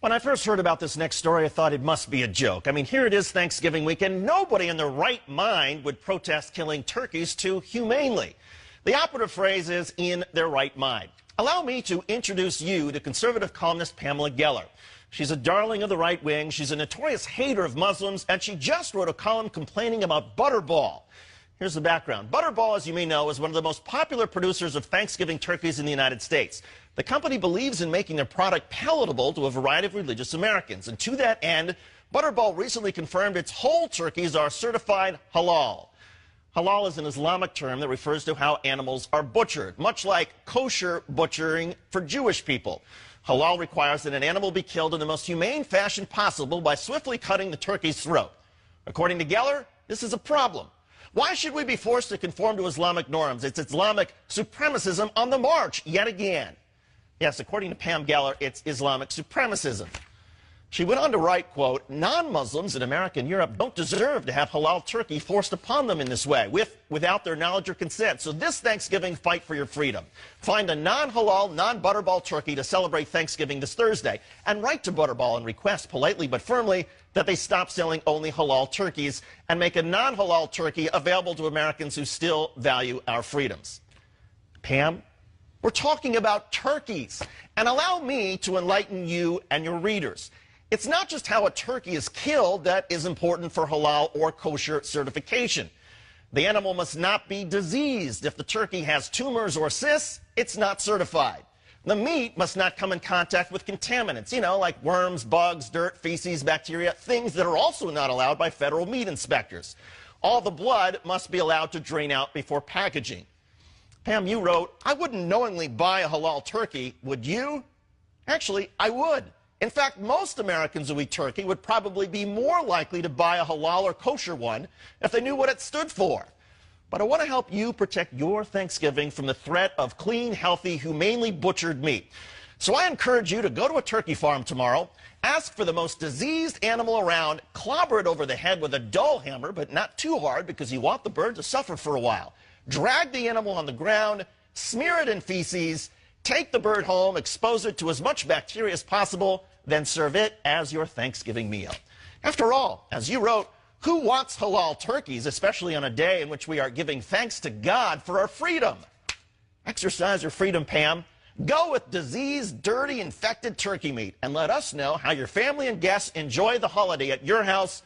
When I first heard about this next story, I thought it must be a joke. I mean, here it is Thanksgiving weekend. Nobody in their right mind would protest killing turkeys too humanely. The operative phrase is in their right mind. Allow me to introduce you to conservative columnist Pamela Geller. She's a darling of the right wing. She's a notorious hater of Muslims, and she just wrote a column complaining about Butterball. Here's the background. Butterball, as you may know, is one of the most popular producers of Thanksgiving turkeys in the United States. The company believes in making their product palatable to a variety of religious Americans. And to that end, Butterball recently confirmed its whole turkeys are certified halal. Halal is an Islamic term that refers to how animals are butchered, much like kosher butchering for Jewish people. Halal requires that an animal be killed in the most humane fashion possible by swiftly cutting the turkey's throat. According to Geller, this is a problem. Why should we be forced to conform to Islamic norms? It's Islamic supremacism on the march yet again. Yes, according to Pam Geller, it's Islamic supremacism. She went on to write, quote, non-Muslims in America and Europe don't deserve to have halal turkey forced upon them in this way, without their knowledge or consent. So this Thanksgiving, fight for your freedom. Find a non-halal, non-Butterball turkey to celebrate Thanksgiving this Thursday, and write to Butterball and request politely but firmly that they stop selling only halal turkeys and make a non-halal turkey available to Americans who still value our freedoms. Pam, we're talking about turkeys, and allow me to enlighten you and your readers. It's not just how a turkey is killed that is important for halal or kosher certification. The animal must not be diseased. If the turkey has tumors or cysts, it's not certified. The meat must not come in contact with contaminants, like worms, bugs, dirt, feces, bacteria, things that are also not allowed by federal meat inspectors. All the blood must be allowed to drain out before packaging. Pam, you wrote, I wouldn't knowingly buy a halal turkey, would you? Actually, I would. In fact, most Americans who eat turkey would probably be more likely to buy a halal or kosher one if they knew what it stood for. But I want to help you protect your Thanksgiving from the threat of clean, healthy, humanely butchered meat. So I encourage you to go to a turkey farm tomorrow, ask for the most diseased animal around, clobber it over the head with a dull hammer, but not too hard because you want the bird to suffer for a while. Drag the animal on the ground, smear it in feces, take the bird home, expose it to as much bacteria as possible, then serve it as your Thanksgiving meal. After all, as you wrote, who wants halal turkeys, especially on a day in which we are giving thanks to God for our freedom? Exercise your freedom, Pam. Go with diseased, dirty, infected turkey meat, and let us know how your family and guests enjoy the holiday at your house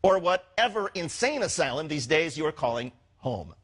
or whatever insane asylum these days you are calling home.